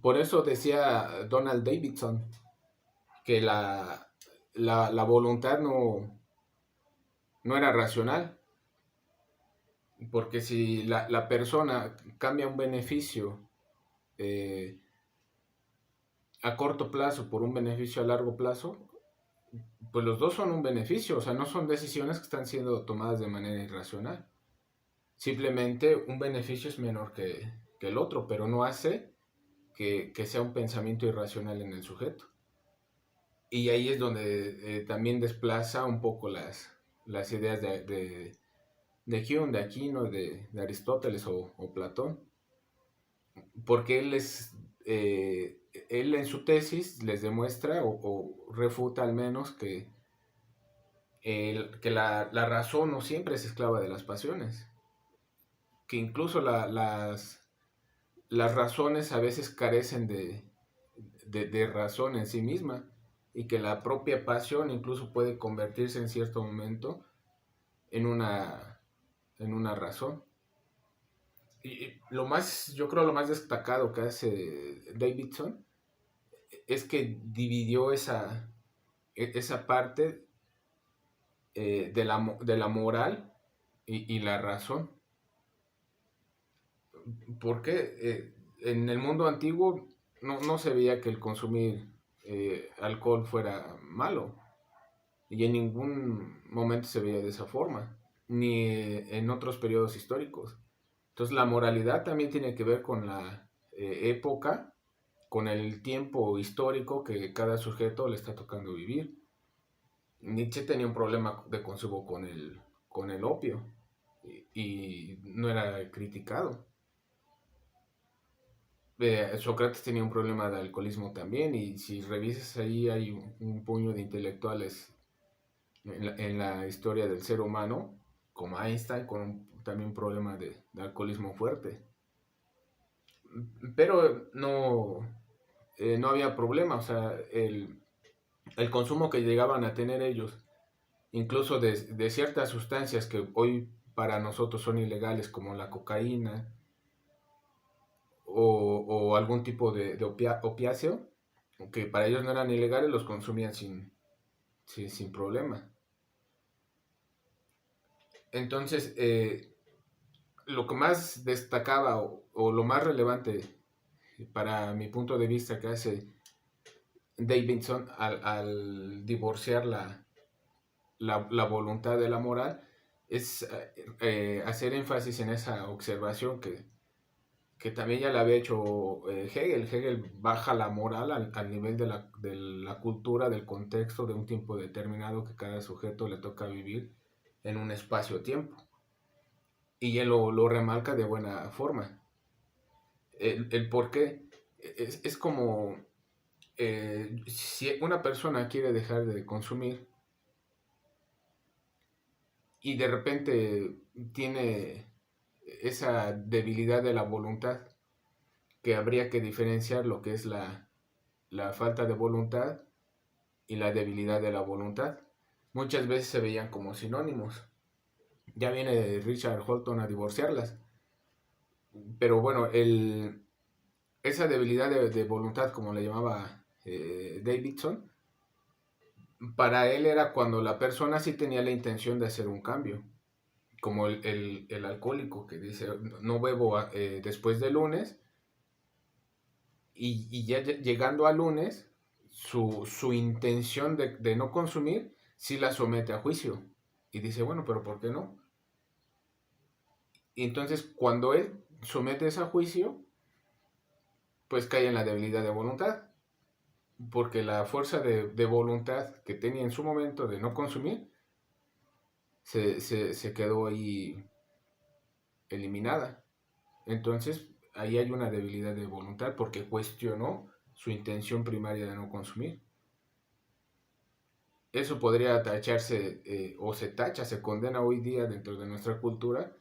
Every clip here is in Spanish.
Por eso decía Donald Davidson que la voluntad no era racional, porque si la persona cambia un beneficio eh, a corto plazo por un beneficio a largo plazo, pues los dos son un beneficio, o sea, no son decisiones que están siendo tomadas de manera irracional. Simplemente un beneficio es menor que el otro, pero no hace que sea un pensamiento irracional en el sujeto. Y ahí es donde también desplaza un poco las ideas de Hume, de Aquino, de Aristóteles o Platón, porque él en su tesis les demuestra o refuta al menos que la razón no siempre es esclava de las pasiones, que incluso las razones a veces carecen de razón en sí misma y que la propia pasión incluso puede convertirse en cierto momento en una razón. Y yo creo lo más destacado que hace Davidson es que dividió esa parte de la moral y la razón. Porque en el mundo antiguo no se veía que el consumir alcohol fuera malo. Y en ningún momento se veía de esa forma, ni en otros periodos históricos. Entonces la moralidad también tiene que ver con la época, con el tiempo histórico que cada sujeto le está tocando vivir. Nietzsche tenía un problema de consumo con el opio y no era criticado. Sócrates tenía un problema de alcoholismo también, y si revisas ahí hay un puño de intelectuales en la historia del ser humano, como Einstein, con también un problema de alcoholismo fuerte. Pero no había problema, o sea, el consumo que llegaban a tener ellos, incluso de ciertas sustancias que hoy para nosotros son ilegales, como la cocaína o algún tipo de opiáceo, que para ellos no eran ilegales, los consumían sin problema. Entonces, lo que más destacaba o lo más relevante para mi punto de vista que hace Davidson al divorciar la voluntad de la moral es hacer énfasis en esa observación que también ya la había hecho Hegel. Hegel baja la moral al nivel de la cultura, del contexto, de un tiempo determinado que cada sujeto le toca vivir en un espacio-tiempo. Y él lo remarca de buena forma. El por qué es como si una persona quiere dejar de consumir y de repente tiene esa debilidad de la voluntad, que habría que diferenciar lo que es la falta de voluntad y la debilidad de la voluntad. Muchas veces se veían como sinónimos. Ya viene Richard Holton a divorciarlas. Pero bueno, esa debilidad de voluntad, como le llamaba Davidson, para él era cuando la persona sí tenía la intención de hacer un cambio, como el alcohólico que dice, no bebo después de lunes, y ya llegando a lunes, su intención de no consumir, sí la somete a juicio. Y dice, bueno, pero ¿por qué no? Y entonces cuando él somete ese juicio, pues cae en la debilidad de voluntad, porque la fuerza de voluntad que tenía en su momento de no consumir, se quedó ahí eliminada. Entonces, ahí hay una debilidad de voluntad porque cuestionó su intención primaria de no consumir. Eso podría tacharse, o se tacha, se condena hoy día dentro de nuestra cultura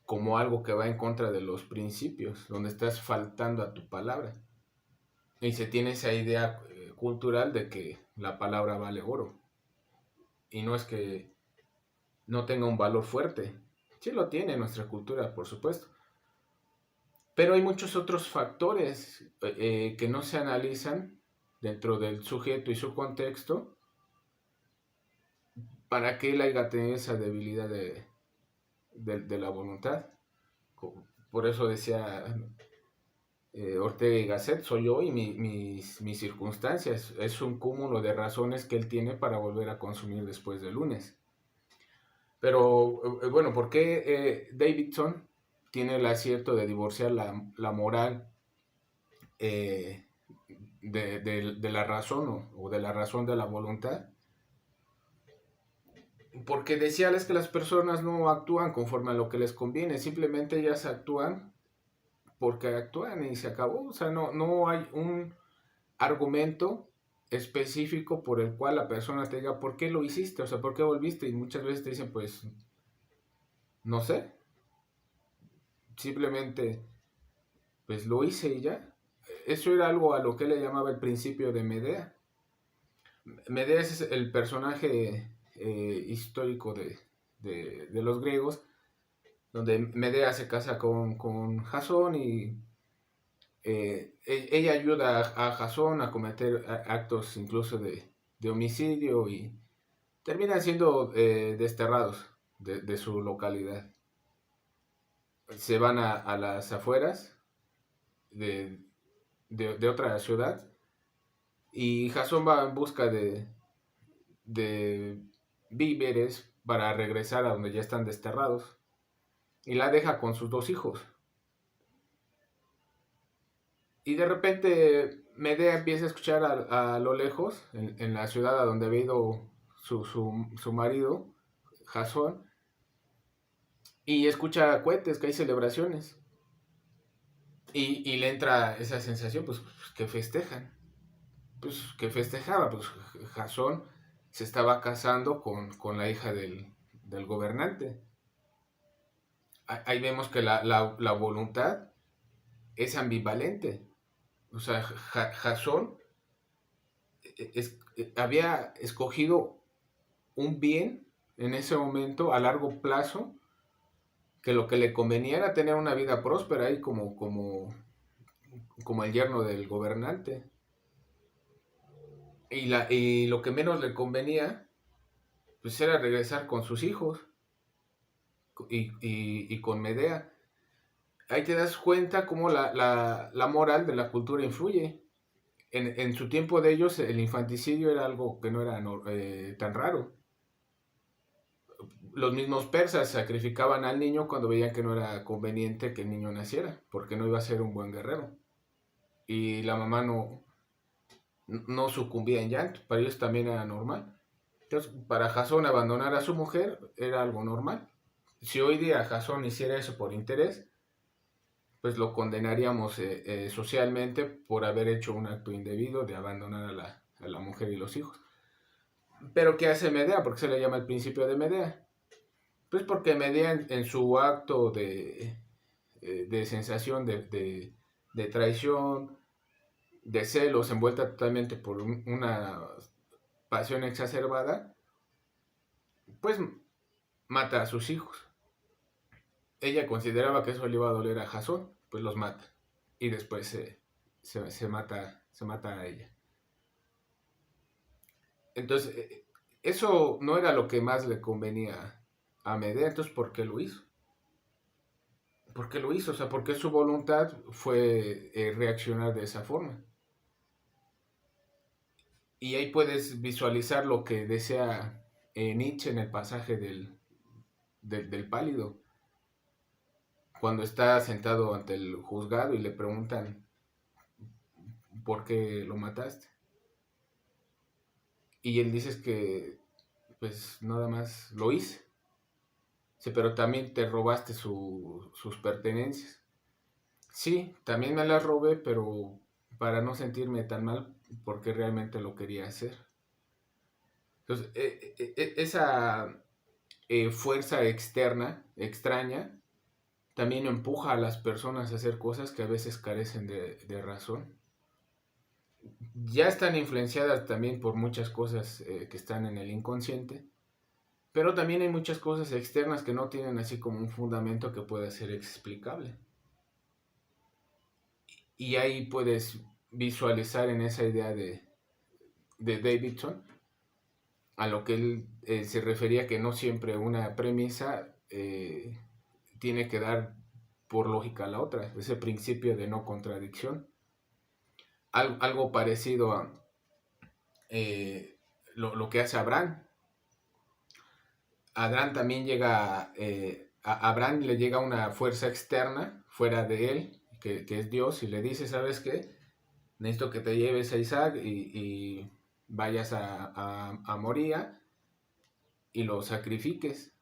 como algo que va en contra de los principios, donde estás faltando a tu palabra. Y se tiene esa idea cultural de que la palabra vale oro. Y no es que no tenga un valor fuerte. Sí lo tiene en nuestra cultura, por supuesto. Pero hay muchos otros factores que no se analizan dentro del sujeto y su contexto para que él haya tenido esa debilidad de la voluntad. Por eso decía Ortega y Gasset, soy yo y mis circunstancias. Es un cúmulo de razones que él tiene para volver a consumir después del lunes. Pero bueno, ¿por qué Davidson tiene el acierto de divorciar la moral eh, de la razón o de la razón de la voluntad? Porque decía es que las personas no actúan conforme a lo que les conviene, simplemente ellas actúan porque actúan y se acabó. O sea, no hay un argumento específico por el cual la persona te diga por qué lo hiciste, o sea, por qué volviste. Y muchas veces te dicen, pues, no sé, simplemente, pues lo hice y ya. Eso era algo a lo que él le llamaba el principio de Medea. Medea es el personaje histórico de los griegos, donde Medea se casa con Jasón y ella ayuda a Jasón a cometer actos incluso de homicidio y terminan siendo desterrados de su localidad. Se van a las afueras de, de otra ciudad y Jasón va en busca de víveres para regresar a donde ya están desterrados y la deja con sus dos hijos. Y de repente Medea empieza a escuchar a lo lejos, en la ciudad a donde había ido su marido, Jasón, y escucha cohetes, que hay celebraciones. Y le entra esa sensación, pues, que festejan. Pues que festejaba, pues Jasón se estaba casando con la hija del gobernante. Ahí vemos que la voluntad es ambivalente. O sea, Jasón había escogido un bien en ese momento a largo plazo, que lo que le convenía era tener una vida próspera ahí como el yerno del gobernante. Y lo que menos le convenía pues era regresar con sus hijos y con Medea. Ahí te das cuenta cómo la moral de la cultura influye. En su tiempo de ellos el infanticidio era algo que no era tan raro. Los mismos persas sacrificaban al niño cuando veían que no era conveniente que el niño naciera, porque no iba a ser un buen guerrero. Y la mamá no sucumbía en llanto, para ellos también era normal. Entonces, para Jasón abandonar a su mujer era algo normal. Si hoy día Jasón hiciera eso por interés, pues lo condenaríamos socialmente por haber hecho un acto indebido de abandonar a la mujer y los hijos. Pero ¿qué hace Medea? ¿Por qué se le llama el principio de Medea? Pues porque Medea en su acto de sensación de traición, de celos, envuelta totalmente por una pasión exacerbada, pues mata a sus hijos. Ella consideraba que eso le iba a doler a Jasón, pues los mata. Y después se mata a ella. Entonces, eso no era lo que más le convenía a Medea, entonces ¿por qué lo hizo? ¿Por qué lo hizo? O sea, ¿por qué su voluntad fue reaccionar de esa forma? Y ahí puedes visualizar lo que desea Nietzsche en el pasaje del pálido, cuando está sentado ante el juzgado y le preguntan por qué lo mataste. Y él dice que pues nada más lo hice. Sí, pero también te robaste sus pertenencias. Sí, también me las robé, pero para no sentirme tan mal porque realmente lo quería hacer. Entonces, esa fuerza externa, extraña, también empuja a las personas a hacer cosas que a veces carecen de razón. Ya están influenciadas también por muchas cosas que están en el inconsciente, pero también hay muchas cosas externas que no tienen así como un fundamento que pueda ser explicable. Y ahí puedes visualizar en esa idea de Davidson a lo que él se refería, que no siempre una premisa tiene que dar por lógica a la otra, ese principio de no contradicción. Algo parecido a lo que hace Abraham. Abraham también llega, a Abraham le llega una fuerza externa fuera de él, que es Dios, y le dice, ¿sabes qué? Necesito que te lleves a Isaac y vayas a Moría y lo sacrifiques.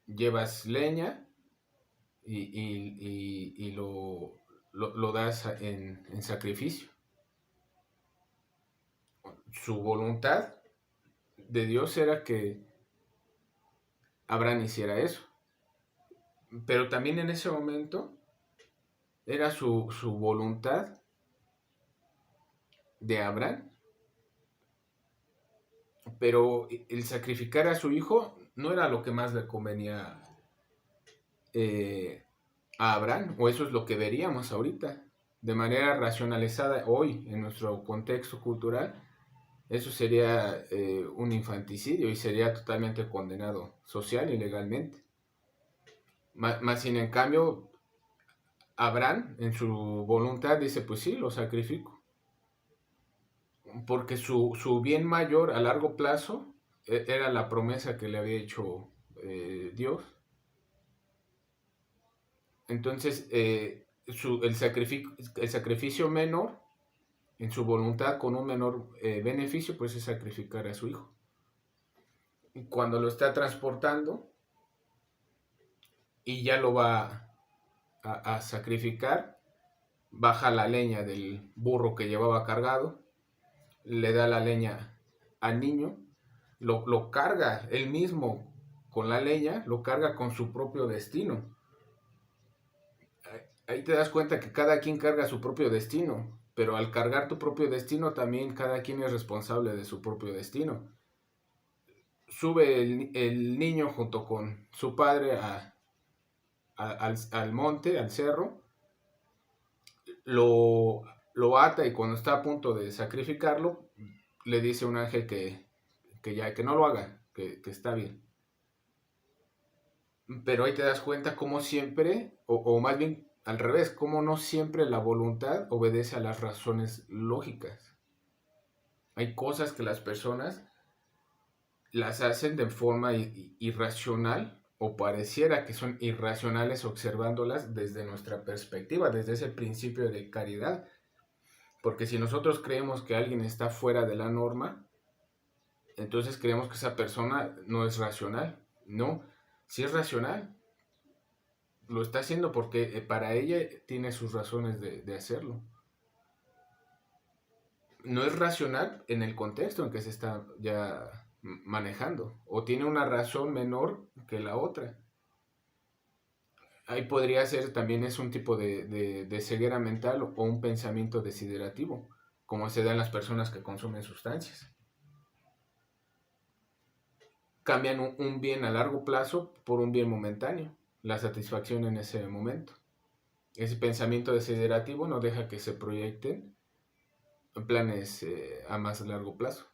Llevas leña y lo das en sacrificio. Su voluntad de Dios era que Abraham hiciera eso. Pero también en ese momento era su voluntad de Abraham. Pero el sacrificar a su hijo no era lo que más le convenía a Abraham, o eso es lo que veríamos ahorita. De manera racionalizada hoy, en nuestro contexto cultural, eso sería un infanticidio y sería totalmente condenado social y legalmente. Más sin en cambio, Abraham en su voluntad dice, pues sí, lo sacrifico. Porque su bien mayor a largo plazo era la promesa que le había hecho Dios. Entonces, el sacrificio menor, en su voluntad con un menor beneficio, pues es sacrificar a su hijo. Y cuando lo está transportando y ya lo va a sacrificar, baja la leña del burro que llevaba cargado, le da la leña al niño, lo carga él mismo con la leña, lo carga con su propio destino. Ahí te das cuenta que cada quien carga su propio destino, pero al cargar tu propio destino también cada quien es responsable de su propio destino. Sube el niño junto con su padre al monte, al cerro, lo ata y cuando está a punto de sacrificarlo, le dice un ángel que no lo haga, que está bien. Pero ahí te das cuenta cómo siempre, o más bien al revés, cómo no siempre la voluntad obedece a las razones lógicas. Hay cosas que las personas las hacen de forma irracional o pareciera que son irracionales observándolas desde nuestra perspectiva, desde ese principio de caridad. Porque si nosotros creemos que alguien está fuera de la norma, entonces creemos que esa persona no es racional. No, sí es racional. Lo está haciendo porque para ella tiene sus razones de hacerlo. No es racional en el contexto en que se está ya manejando, o tiene una razón menor que la otra. Ahí podría ser también es un tipo de ceguera mental o un pensamiento desiderativo, como se da en las personas que consumen sustancias. Cambian un bien a largo plazo por un bien momentáneo, la satisfacción en ese momento. Ese pensamiento desiderativo no deja que se proyecten planes a más largo plazo.